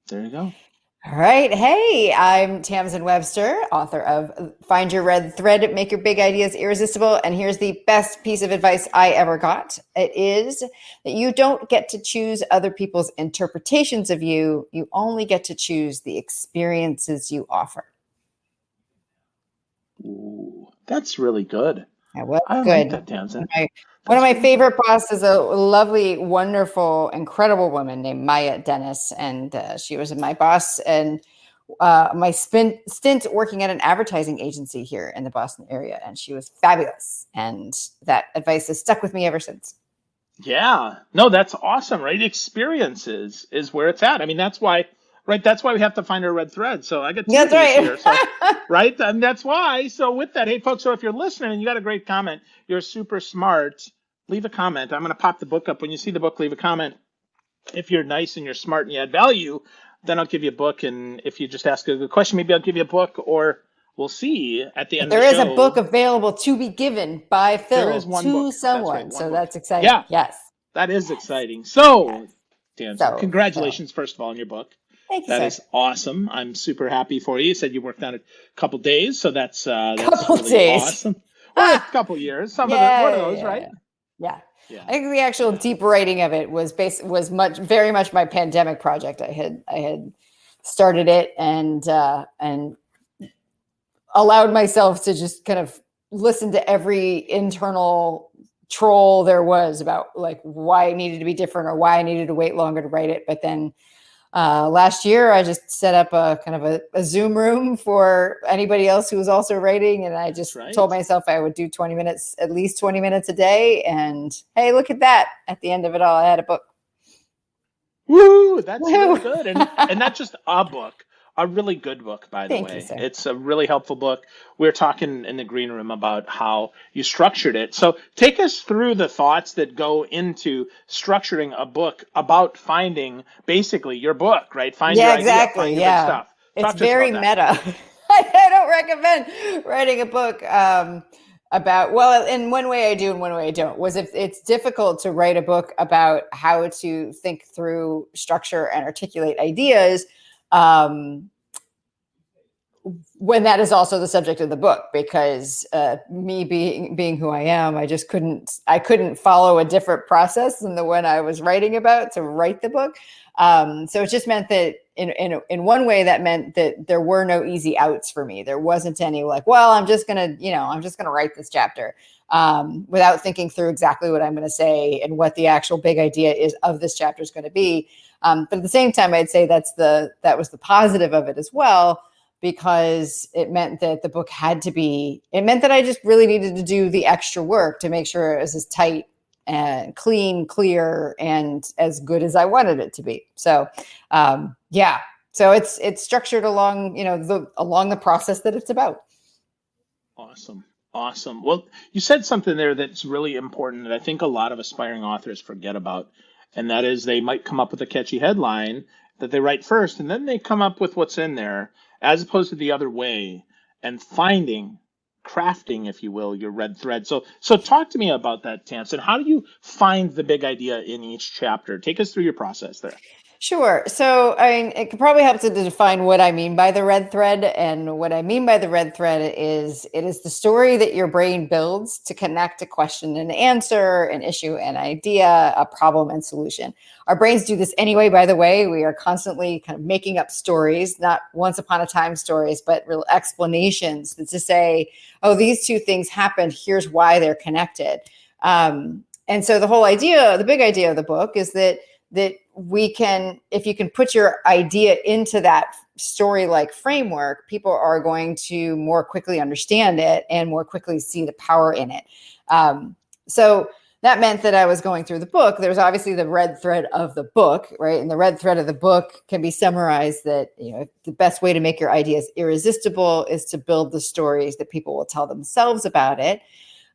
There you go. All right. Hey, I'm Tamsen Webster, author of Find Your Red Thread, Make Your Big Ideas Irresistible. And here's the best piece of advice I ever got. It is that you don't get to choose other people's interpretations of you. You only get to choose the experiences you offer. Ooh, that's really good. That was I like good. that, Tamsin. One of That's my really good. favorite bosses is a lovely, wonderful, incredible woman named Maya Dennis. And she was my boss and my stint working at an advertising agency here in the Boston area, and she was fabulous. And that advice has stuck with me ever since. Yeah. No, that's awesome, right? Experiences is where it's at. I mean, that's why, right? That's why we have to find our red thread. So I got two of That's these right. here. So, right? And that's why. So with that, hey, folks, so if you're listening and you got a great comment, you're super smart, leave a comment. I'm going to pop the book up. When you see the book, leave a comment. If you're nice and you're smart and you add value, then I'll give you a book. And if you just ask a good question, maybe I'll give you a book, or we'll see at the end But of the there is a book show. available to be given by There is Phil one to book. That's right, someone. one So book. that's exciting. Yeah, Yes. that is Yes. exciting. Yes. So, Danson, So congratulations, first of all, on your book. thank you, That sir. is awesome. I'm super happy for you. You said you worked on it a couple days, so that's Couple really days. awesome. Or a Ah, couple years. Some of the one of yeah, those, yeah, right? yeah. I Yeah, think the actual yeah. deep writing of it was very much my pandemic project. I had started it and allowed myself to just kind of listen to every internal troll there was about like why it needed to be different or why I needed to wait longer to write it. But then last year, I just set up a kind of a Zoom room for anybody else who was also writing. And I That's just told right. myself I would do 20 minutes, at least 20 minutes a day. And hey, look at that. At the end of it all, I had a book. Woo! That's Woo! really good. And not just a book, a really good book, by the Thank you, way. sir. It's a really helpful book. We were talking in the green room about how you structured it. So take us through the thoughts that go into structuring a book about finding basically your book, right? Find your Yeah, idea, find exactly. your big Yeah. stuff. It's Talk to us very about that. meta. I don't recommend writing a book about, well, in one way I do, in one way I don't. Was if it's difficult to write a book about how to think through structure and articulate ideas. Um, when that is also the subject of the book, because me being who I am, I couldn't follow a different process than the one I was writing about to write the book. So it just meant that in one way that meant that there were no easy outs for me. There wasn't any like, well, I'm just gonna write this chapter without thinking through exactly what I'm going to say and what the actual big idea is of this chapter is going to be. But at the same time, I'd say that was the positive of it as well, because it meant that the book it meant that I just really needed to do the extra work to make sure it was as tight and clean, clear, and as good as I wanted it to be. So, yeah. So it's structured along, along the process that it's about. Awesome. Awesome. Well, you said something there that's really important that I think a lot of aspiring authors forget about, and that is they might come up with a catchy headline that they write first, and then they come up with what's in there, as opposed to the other way, and crafting, if you will, your red thread. So talk to me about that, Tamsin. How do you find the big idea in each chapter? Take us through your process there. Sure. So, I mean, it could probably help to define what I mean by the red thread. And what I mean by the red thread is it is the story that your brain builds to connect a question and answer, an issue and idea, a problem and solution. Our brains do this anyway, by the way. We are constantly kind of making up stories, not once upon a time stories, but real explanations to say, oh, these two things happened. Here's why they're connected. And so the big idea of the book is that we can, if you can put your idea into that story like framework, people are going to more quickly understand it and more quickly see the power in it. So that meant that I was going through the book. There's obviously the red thread of the book, right? And the red thread of the book can be summarized that, the best way to make your ideas irresistible is to build the stories that people will tell themselves about it.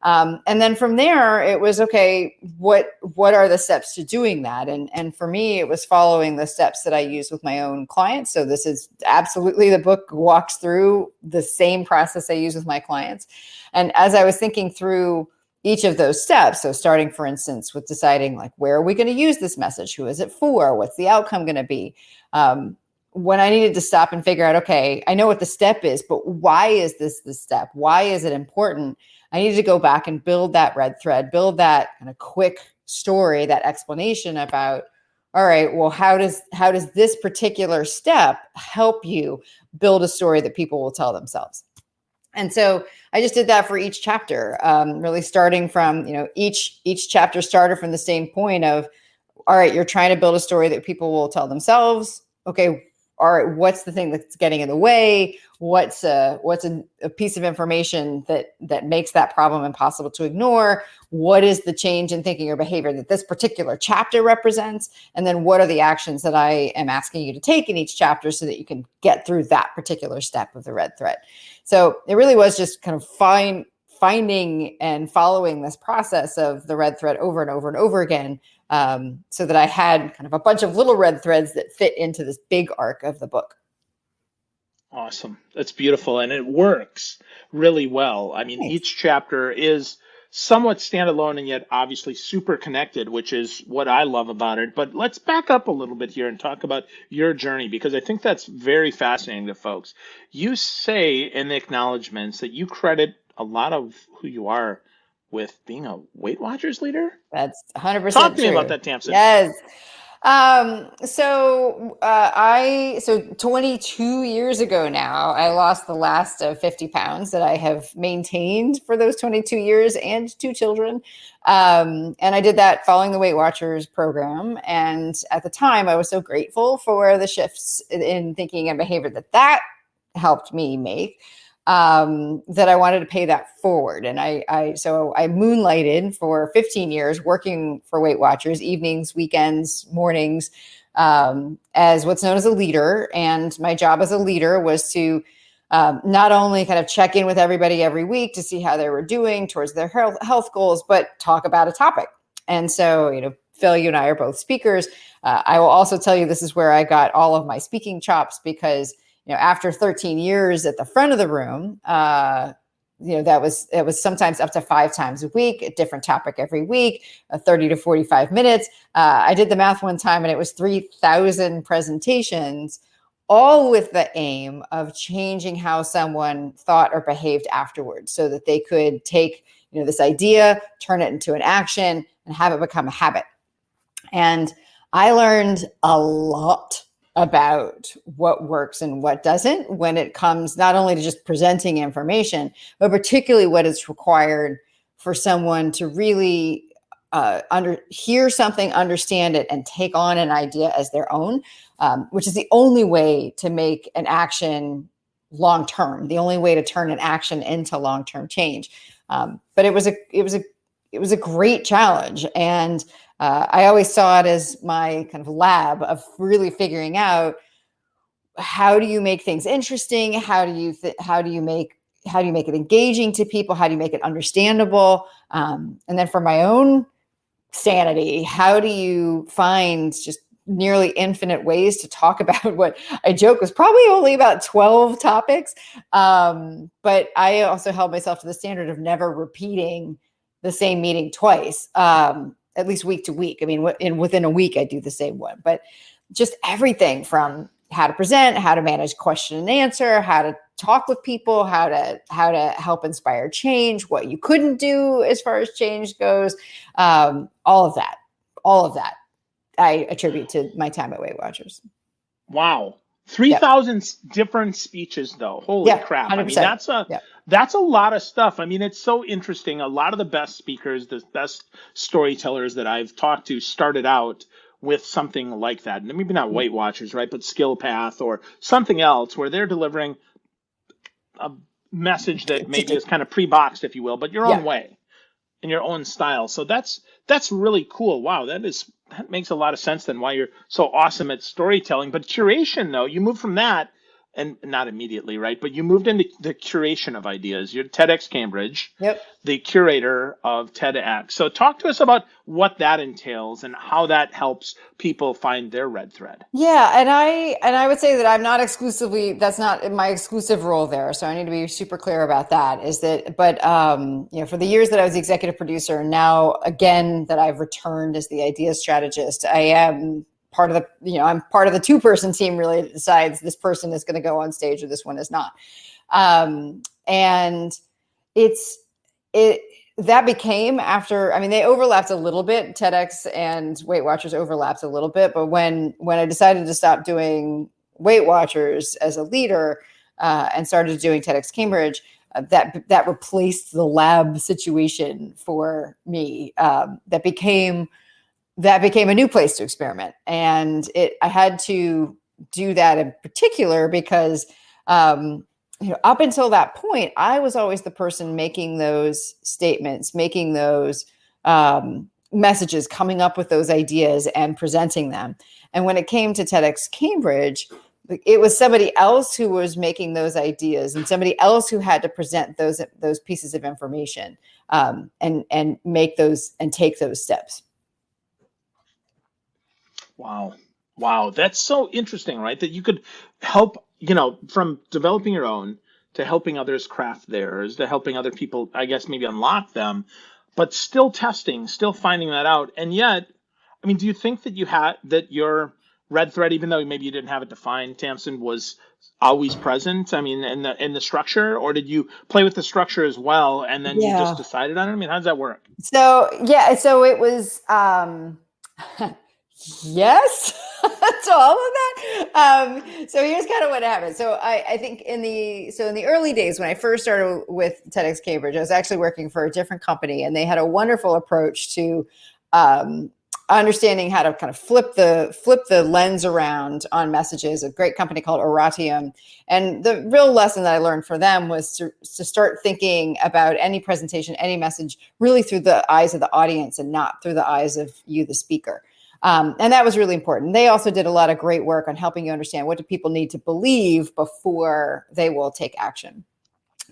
And then from there, it was okay. What are the steps to doing that? And for me, it was following the steps that I use with my own clients. So this is absolutely, the book walks through the same process I use with my clients. And as I was thinking through each of those steps, so starting, for instance, with deciding like, where are we going to use this message? Who is it for? What's the outcome going to be? when I needed to stop and figure out, okay, I know what the step is, but why is this the step? Why is it important? I needed to go back and build that red thread, build that kind of quick story, that explanation about, all right, well, how does this particular step help you build a story that people will tell themselves? And so I just did that for each chapter, really starting from, each chapter started from the same point of, all right, you're trying to build a story that people will tell themselves. Okay, all right, what's the thing that's getting in the way? What's a piece of information that makes that problem impossible to ignore? What is the change in thinking or behavior that this particular chapter represents? And then what are the actions that I am asking you to take in each chapter so that you can get through that particular step of the red thread? So it really was just kind of finding and following this process of the red thread over and over and over again, so that I had kind of a bunch of little red threads that fit into this big arc of the book. Awesome. That's beautiful. And it works really well. I mean, Thanks. each chapter is somewhat standalone and yet obviously super connected, which is what I love about it. But let's back up a little bit here and talk about your journey, because I think that's very fascinating to folks. You say in the acknowledgments that you credit a lot of who you are with being a Weight Watchers leader. That's 100% Talk to me true. about that, Tamsen. Yes. So 22 years ago now, I lost the last of 50 pounds that I have maintained for those 22 years and 2 children. And I did that following the Weight Watchers program. And at the time, I was so grateful for the shifts in thinking and behavior that helped me make, that I wanted to pay that forward. And so I moonlighted for 15 years working for Weight Watchers, evenings, weekends, mornings, as what's known as a leader. And my job as a leader was to not only kind of check in with everybody every week to see how they were doing towards their health goals, but talk about a topic. And so, Phil, you and I are both speakers. I will also tell you this is where I got all of my speaking chops, because after 13 years at the front of the room, it was sometimes up to 5 times a week, a different topic every week, 30 to 45 minutes. I did the math one time and it was 3,000 presentations, all with the aim of changing how someone thought or behaved afterwards, so that they could take, this idea, turn it into an action and have it become a habit. And I learned a lot about what works and what doesn't when it comes not only to just presenting information, but particularly what is required for someone to really hear something, understand it, and take on an idea as their own, which is the only way to make an action long-term, the only way to turn an action into long-term change. But it was a great challenge. And I always saw it as my kind of lab of really figuring out, how do you make things interesting? How do you make it engaging to people? How do you make it understandable? And then for my own sanity, how do you find just nearly infinite ways to talk about what I joke was probably only about 12 topics. But I also held myself to the standard of never repeating the same meeting twice, at least week to week. I mean, within a week, I do the same one, but just everything from how to present, how to manage question and answer, how to talk with people, how to help inspire change, what you couldn't do as far as change goes. All of that I attribute to my time at Weight Watchers. Wow. 3,000 different speeches though. Holy crap. 100%. I mean, that's a lot of stuff. I mean, it's so interesting. A lot of the best speakers, the best storytellers that I've talked to started out with something like that. And maybe not Weight Watchers, right? But Skill Path or something else where they're delivering a message that maybe is kind of pre-boxed, if you will, but your own way, in your own style. So that's really cool. Wow, that makes a lot of sense then why you're so awesome at storytelling. But curation, though, you moved from that, and not immediately, right? But you moved into the curation of ideas. You're TEDx Cambridge, the curator of TEDx. So talk to us about what that entails and how that helps people find their red thread. Yeah, and I would say that I'm not exclusively, that's not my exclusive role there. So I need to be super clear about that. But for the years that I was the executive producer, now again that I've returned as the idea strategist, I am part of I'm part of the 2-person team really that decides this person is going to go on stage or this one is not. And that became after, I mean, they overlapped a little bit. TEDx and Weight Watchers overlapped a little bit, but when I decided to stop doing Weight Watchers as a leader and started doing TEDx Cambridge, that replaced the lab situation for me. That became a new place to experiment, and I had to do that in particular because up until that point, I was always the person making those statements, making those messages, coming up with those ideas and presenting them. And when it came to TEDx Cambridge, it was somebody else who was making those ideas and somebody else who had to present those pieces of information and make those and take those steps. Wow. That's so interesting, right? That you could help, from developing your own to helping others craft theirs, to helping other people, I guess, maybe unlock them, but still testing, still finding that out. And yet, I mean, do you think that your red thread, even though maybe you didn't have it defined, Tamsen, was always present? I mean, in the structure, or did you play with the structure as well, and then you just decided on it? I mean, how does that work? So it was yes to all of that. So here's kind of what happened. So I think in the early days when I first started with TEDx Cambridge, I was actually working for a different company, and they had a wonderful approach to understanding how to kind of flip the lens around on messages. A great company called Oratium, and the real lesson that I learned for them was to start thinking about any presentation, any message, really through the eyes of the audience and not through the eyes of you, the speaker. And that was really important. They also did a lot of great work on helping you understand what do people need to believe before they will take action.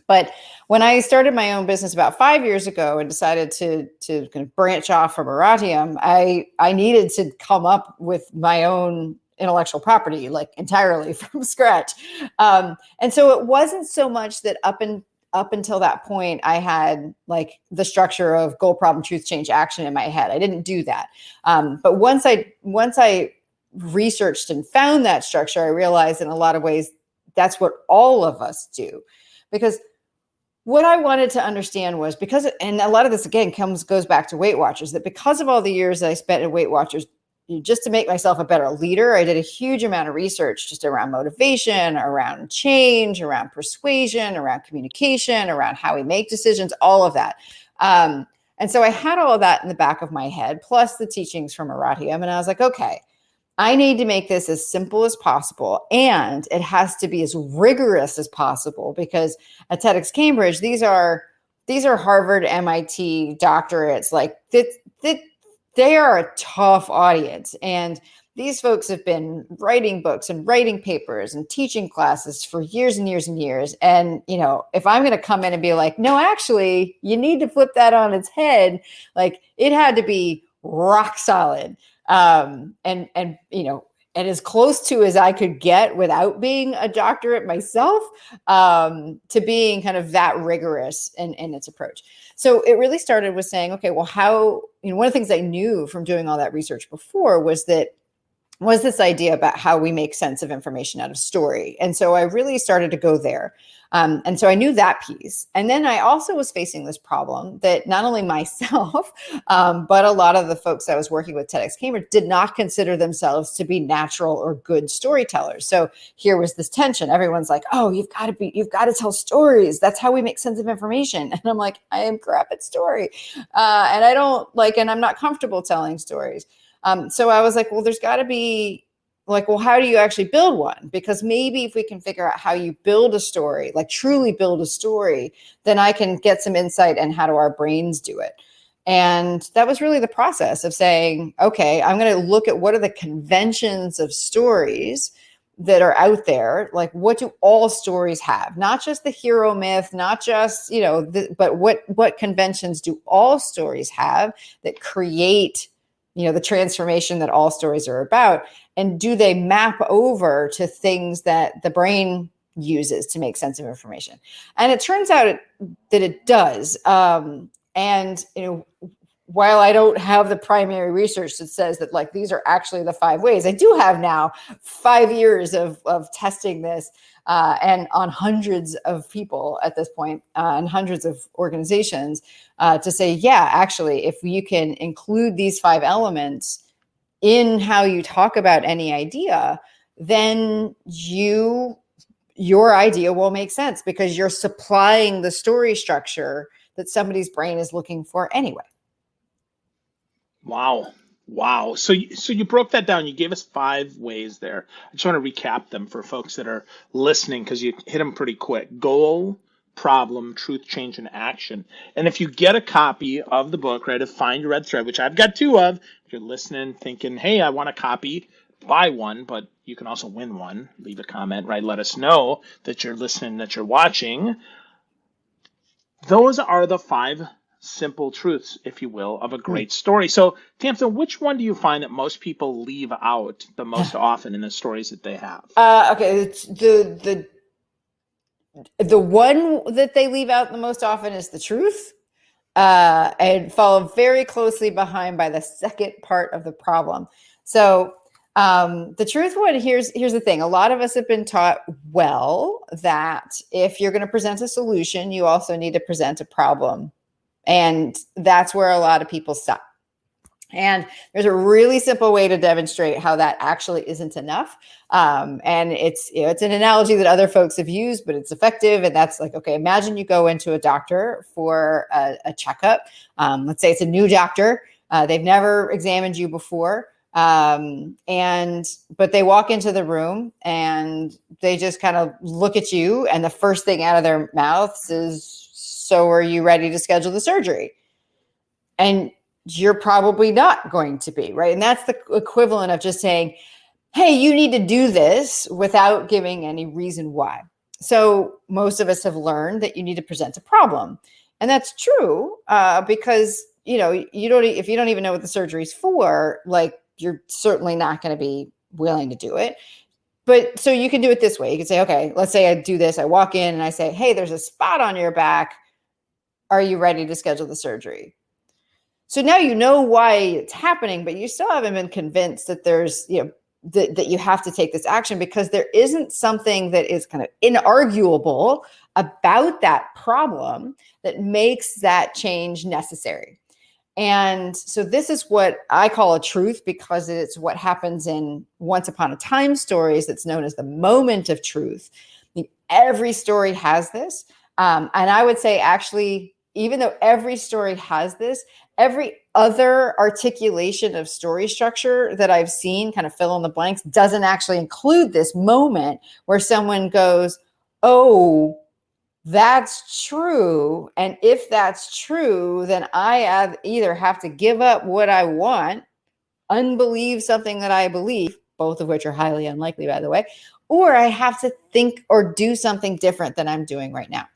But when I started my own business about 5 years ago and decided to kind of branch off from Oratium, I needed to come up with my own intellectual property, like entirely from scratch. And so it wasn't so much that up until that point, I had like the structure of goal, problem, truth, change, action in my head. I didn't do that. But once I researched and found that structure, I realized in a lot of ways, that's what all of us do. Because what I wanted to understand was and a lot of this again goes back to Weight Watchers, that because of all the years that I spent in Weight Watchers, just to make myself a better leader, I did a huge amount of research just around motivation, around change, around persuasion, around communication, around how we make decisions, all of that. And so I had all of that in the back of my head, plus the teachings from Oratium. And I was like, okay, I need to make this as simple as possible. And it has to be as rigorous as possible, because at TEDx Cambridge, these are Harvard, MIT doctorates. Like they are a tough audience. And these folks have been writing books and writing papers and teaching classes for years and years and years. And, if I'm going to come in and be like, no, actually, you need to flip that on its head, like it had to be rock solid. And as close to as I could get without being a doctorate myself, to being kind of that rigorous in its approach. So it really started with saying, okay, well, how, one of the things I knew from doing all that research before was this idea about how we make sense of information out of story. And so I really started to go there. And so I knew that piece. And then I also was facing this problem that not only myself, but a lot of the folks I was working with TEDx Cambridge did not consider themselves to be natural or good storytellers. So here was this tension. Everyone's like, oh, you've got to tell stories. That's how we make sense of information. And I'm like, I am crap at story. And I'm not comfortable telling stories. So I was like, well, there's got to be like, well, how do you actually build one? Because maybe if we can figure out how you build a story, like truly build a story, then I can get some insight in how do our brains do it. And that was really the process of saying, okay, I'm going to look at what are the conventions of stories that are out there. Like, what do all stories have? Not just the hero myth, not just, but what conventions do all stories have that create the transformation that all stories are about? And do they map over to things that the brain uses to make sense of information? And it turns out that it does. And while I don't have the primary research that says that like these are actually the 5 ways, I do have now 5 years of testing this and on hundreds of people at this point and hundreds of organizations to say, yeah, actually, if you can include these 5 elements in how you talk about any idea, then your idea will make sense because you're supplying the story structure that somebody's brain is looking for anyway. Wow. Wow. So you broke that down. You gave us 5 ways there. I just want to recap them for folks that are listening because you hit them pretty quick. Goal, problem, truth, change, and action. And if you get a copy of the book, right, of Find Your Red Thread, which I've got 2 of, if you're listening, thinking, hey, I want a copy, buy one, but you can also win one. Leave a comment, right? Let us know that you're listening, that you're watching. Those are the 5 simple truths, if you will, of a great story. So, Tamsen, which one do you find that most people leave out the most often in the stories that they have? Okay, it's the one that they leave out the most often is the truth, and followed very closely behind by the second part of the problem. So, the truth one, here's the thing. A lot of us have been taught well that if you're going to present a solution, you also need to present a problem. And that's where a lot of people stop. And there's a really simple way to demonstrate how that actually isn't enough. And it's an analogy that other folks have used, but it's effective. And that's like, okay, imagine you go into a doctor for a checkup. Let's say it's a new doctor. They've never examined you before. But they walk into the room and they just kind of look at you. And the first thing out of their mouths is, so are you ready to schedule the surgery? And you're probably not going to be, right? And that's the equivalent of just saying, hey, you need to do this without giving any reason why. So most of us have learned that you need to present a problem. And that's true because, if you don't even know what the surgery is for, like you're certainly not going to be willing to do it. But so you can do it this way. You can say, okay, let's say I do this. I walk in and I say, hey, there's a spot on your back. Are you ready to schedule the surgery? So now you know why it's happening, but you still haven't been convinced that there's, that you have to take this action because there isn't something that is kind of inarguable about that problem that makes that change necessary. And so this is what I call a truth because it's what happens in Once Upon a Time stories that's known as the moment of truth. I mean, every story has this. And I would say actually, even though every story has this, every other articulation of story structure that I've seen, kind of fill in the blanks, doesn't actually include this moment where someone goes, oh, that's true. And if that's true, then I either have to give up what I want, unbelieve something that I believe, both of which are highly unlikely, by the way, or I have to think or do something different than I'm doing right now.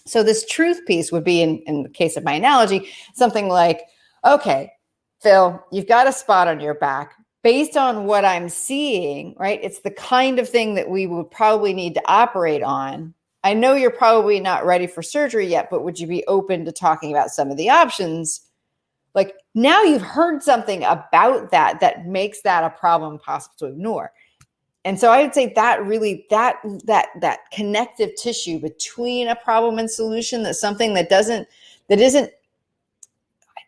So this truth piece would be, in the case of my analogy, something like, okay, Phil, you've got a spot on your back. Based on what I'm seeing, right? It's the kind of thing that we would probably need to operate on. I know you're probably not ready for surgery yet, but would you be open to talking about some of the options? Like now you've heard something about that makes that a problem possible to ignore. And so I would say that really, that connective tissue between a problem and solution, that's something that isn't,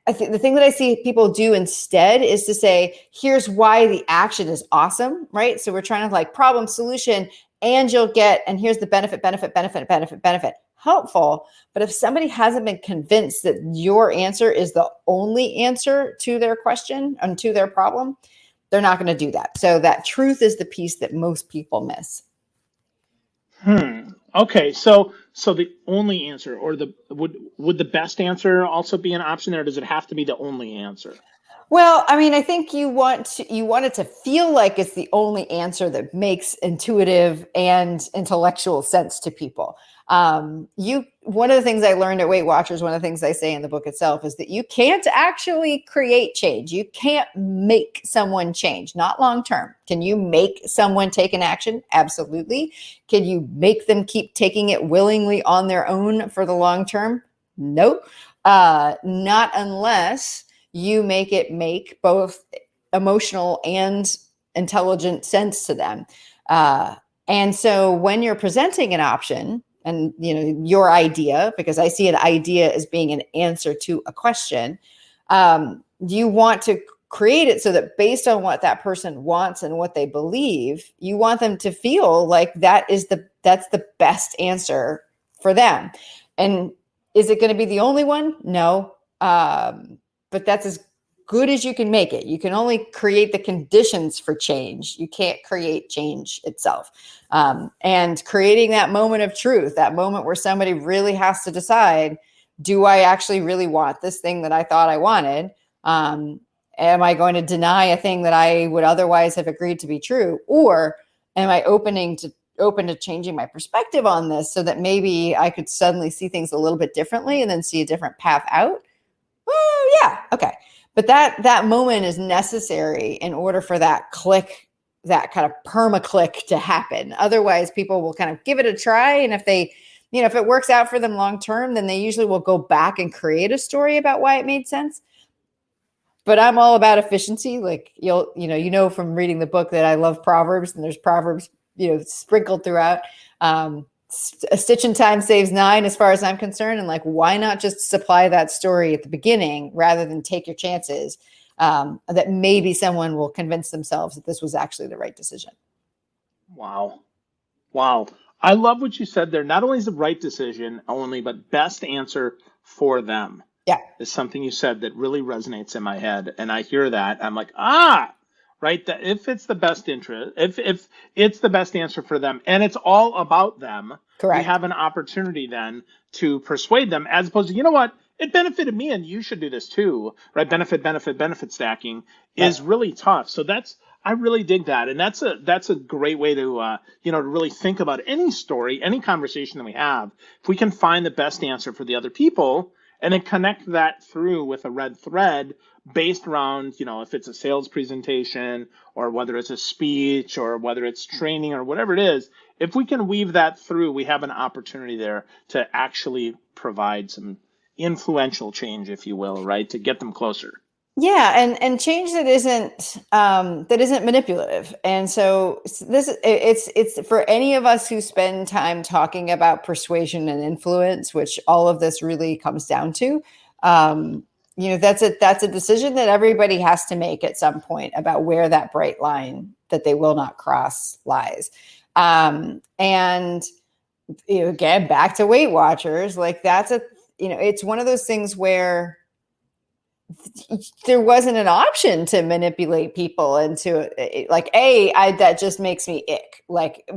I think the thing that I see people do instead is to say, here's why the action is awesome, right? So we're trying to like problem solution and you'll get, and here's the benefit, helpful. But if somebody hasn't been convinced that your answer is the only answer to their question and to their problem, they're not going to do that. So that truth is the piece that most people miss. Okay, so the only answer, or would the best answer also be an option there? Or does it have to be the only answer? Well, I mean, I think you want it to feel like it's the only answer that makes intuitive and intellectual sense to people. One of the things I learned at Weight Watchers, one of the things I say in the book itself is that you can't actually create change. You can't make someone change, not long term. Can you make someone take an action? Absolutely. Can you make them keep taking it willingly on their own for the long term? Nope. Not unless you make it make both emotional and intelligent sense to them. And so when you're presenting an option and, your idea, because I see an idea as being an answer to a question, you want to create it so that based on what that person wants and what they believe, you want them to feel like that's the best answer for them. And is it going to be the only one? No. But that's as good as you can make it. You can only create the conditions for change. You can't create change itself. And creating that moment of truth, that moment where somebody really has to decide, do I actually really want this thing that I thought I wanted? Am I going to deny a thing that I would otherwise have agreed to be true? Or am I open to changing my perspective on this so that maybe I could suddenly see things a little bit differently and then see a different path out? Well, yeah, okay. But that moment is necessary in order for that click, that kind of perma click to happen. Otherwise, people will kind of give it a try. And if if it works out for them long term, then they usually will go back and create a story about why it made sense. But I'm all about efficiency. Like from reading the book that I love Proverbs, and there's Proverbs, sprinkled throughout. A stitch in time saves 9 as far as I'm concerned. And why not just supply that story at the beginning rather than take your chances that maybe someone will convince themselves that this was actually the right decision. Wow. Wow. I love what you said there. Not only is the right decision only, but best answer for them. Yeah. Is something you said that really resonates in my head. And I hear that. I'm like, right. That if it's the best interest, if it's the best answer for them and it's all about them, correct, we have an opportunity then to persuade them, as opposed to, you know what, it benefited me and you should do this too, right? Benefit stacking is really tough. So I really dig that. And that's a great way to, to really think about any story, any conversation that we have. If we can find the best answer for the other people, and then connect that through with a red thread based around, if it's a sales presentation or whether it's a speech or whether it's training or whatever it is, if we can weave that through, we have an opportunity there to actually provide some influential change, if you will, right? To get them closer. Yeah, and change that isn't manipulative. And so it's for any of us who spend time talking about persuasion and influence, which all of this really comes down to. That's a decision that everybody has to make at some point about where that bright line that they will not cross lies. And again, back to Weight Watchers, it's one of those things where there wasn't an option to manipulate people into that just makes me ick.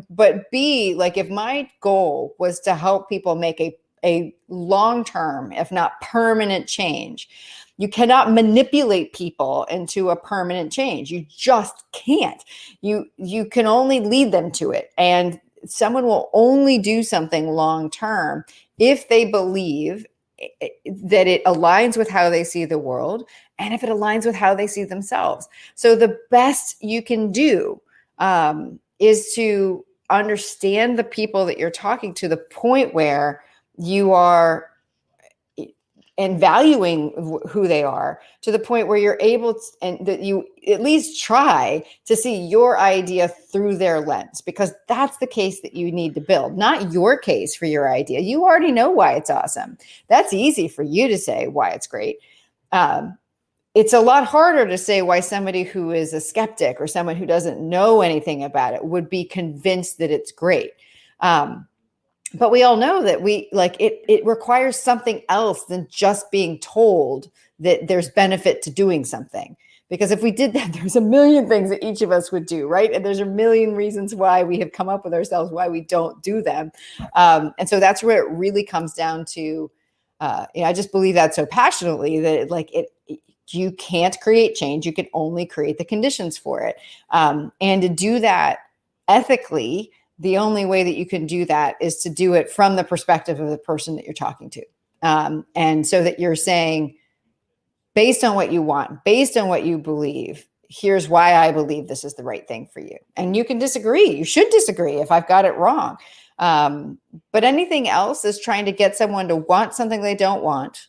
But B, if my goal was to help people make a long-term, if not permanent change, you cannot manipulate people into a permanent change. You just can't. You can only lead them to it. And someone will only do something long-term if they believe that it aligns with how they see the world and if it aligns with how they see themselves. So the best you can do is to understand the people that you're talking to, the point where you are and valuing who they are, to the point where you're able to, and that you at least try to see your idea through their lens, because that's the case that you need to build, not your case for your idea. You already know why it's awesome. That's easy for you to say why it's great. It's a lot harder to say why somebody who is a skeptic or someone who doesn't know anything about it would be convinced that it's great. But we all know that it requires something else than just being told that there's benefit to doing something. Because if we did that, there's a million things that each of us would do, right? And there's a million reasons why we have come up with ourselves, why we don't do them. And so that's where it really comes down to, I just believe that so passionately that you can't create change. You can only create the conditions for it. And to do that ethically, the only way that you can do that is to do it from the perspective of the person that you're talking to. And so that you're saying, based on what you want, based on what you believe, here's why I believe this is the right thing for you. And you can disagree. You should disagree if I've got it wrong. But anything else is trying to get someone to want something they don't want,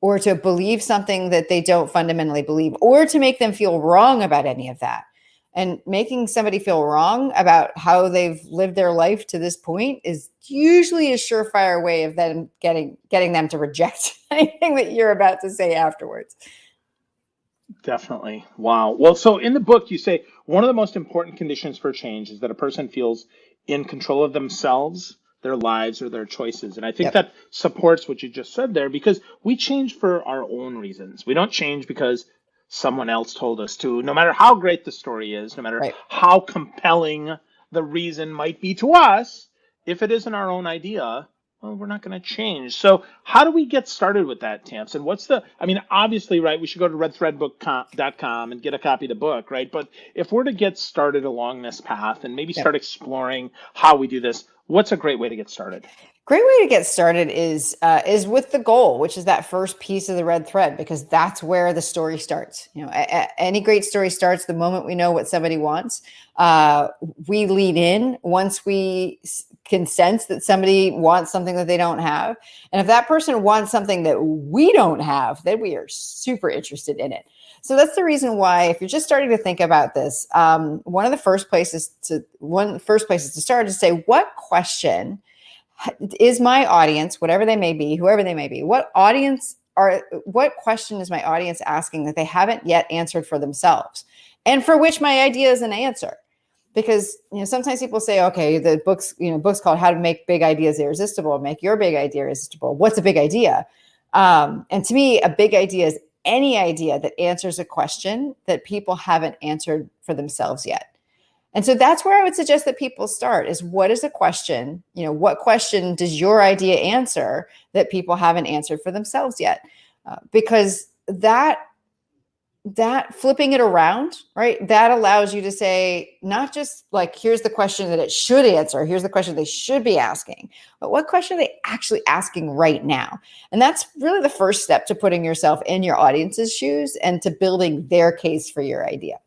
or to believe something that they don't fundamentally believe, or to make them feel wrong about any of that. And making somebody feel wrong about how they've lived their life to this point is usually a surefire way of them getting them to reject anything that you're about to say afterwards. Definitely. Wow. Well, so in the book, you say one of the most important conditions for change is that a person feels in control of themselves, their lives, or their choices. And I think Yep. that supports what you just said there, because we change for our own reasons. We don't change because someone else told us to, no matter how great the story is, no matter Right. how compelling the reason might be to us. If it isn't our own idea, well, we're not going to change. So how do we get started with that, Tamsin? Obviously, right, we should go to redthreadbook.com and get a copy of the book, right? But if we're to get started along this path and maybe Yep. start exploring how we do this, what's a great way to get started? Great way to get started is with the goal, which is that first piece of the red thread, because that's where the story starts. Any great story starts the moment we know what somebody wants. We lean in once we can sense that somebody wants something that they don't have, and if that person wants something that we don't have, then we are super interested in it. So that's the reason why, if you're just starting to think about this, one of the first places to start is to say, what question is my audience, whatever they may be, whoever they may be, what question is my audience asking that they haven't yet answered for themselves, and for which my idea is an answer? Because sometimes people say, okay, the book's called How to Make Big Ideas Irresistible, make your big idea irresistible. What's a big idea? And to me, a big idea is any idea that answers a question that people haven't answered for themselves yet. And so that's where I would suggest that people start, is what is a question? What question does your idea answer that people haven't answered for themselves yet? Because that flipping it around, right? That allows you to say, not just like, here's the question that it should answer, here's the question they should be asking, but what question are they actually asking right now? And that's really the first step to putting yourself in your audience's shoes and to building their case for your idea.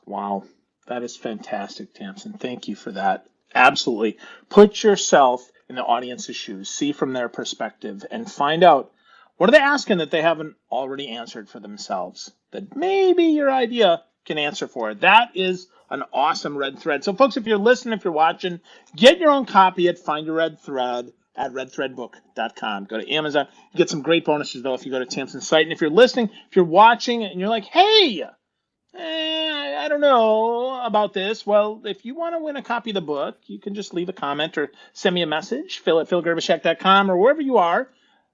Wow. That is fantastic, Tamsin. Thank you for that. Absolutely. Put yourself in the audience's shoes, see from their perspective, and find out, what are they asking that they haven't already answered for themselves, that maybe your idea can answer for. That is an awesome red thread. So folks, if you're listening, if you're watching, get your own copy at Find Your Red Thread at redthreadbook.com. Go to Amazon. You get some great bonuses, though, if you go to Tamsin's site. And if you're listening, if you're watching, and you're like, hey, I don't know about this. Well, if you want to win a copy of the book, you can just leave a comment or send me a message, phil@philgerbishek.com, or wherever you are.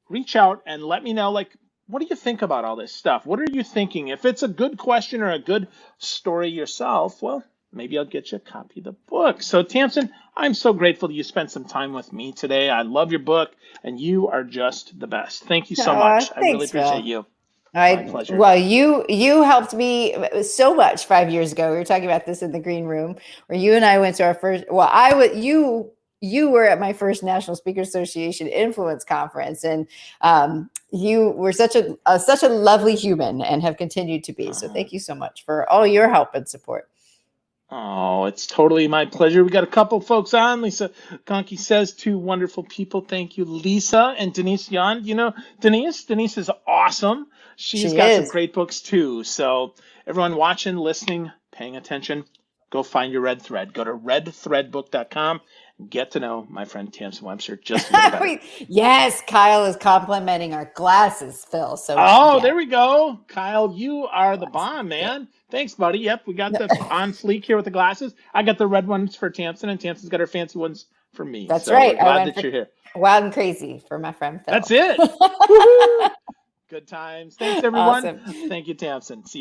Reach out and let me know, like, what do you think about all this stuff? What are you thinking? If it's a good question or a good story yourself, well, maybe I'll get you a copy of the book. So, Tamsin, I'm so grateful that you spent some time with me today. I love your book, and you are just the best. Thank you so much. Thanks, I really appreciate Phil. you. My pleasure. Well, you helped me so much 5 years ago. We were talking about this in the green room, where you and I went to our first. Well, you were at my first National Speakers Association Influence Conference, and you were such a lovely human and have continued to be. So thank you so much for all your help and support. Oh, it's totally my pleasure. We got a couple folks on. Lisa Conkey says, two wonderful people. Thank you, Lisa and Denise Yon. Denise? Denise is awesome. She's got some great books too. So everyone watching, listening, paying attention, go find your red thread. Go to redthreadbook.com and get to know my friend Tamsen Webster just a little better. Yes, Kyle is complimenting our glasses, Phil. So There we go. Kyle, you are the bomb, man. Thanks, buddy. Yep, we got the on fleek here with the glasses. I got the red ones for Tamsin, and Tamsin's got her fancy ones for me. That's right. We're glad that you're here. Wild and crazy for my friend Phil. That's it. Good times. Thanks, everyone. Awesome. Thank you, Tamsin. See you soon.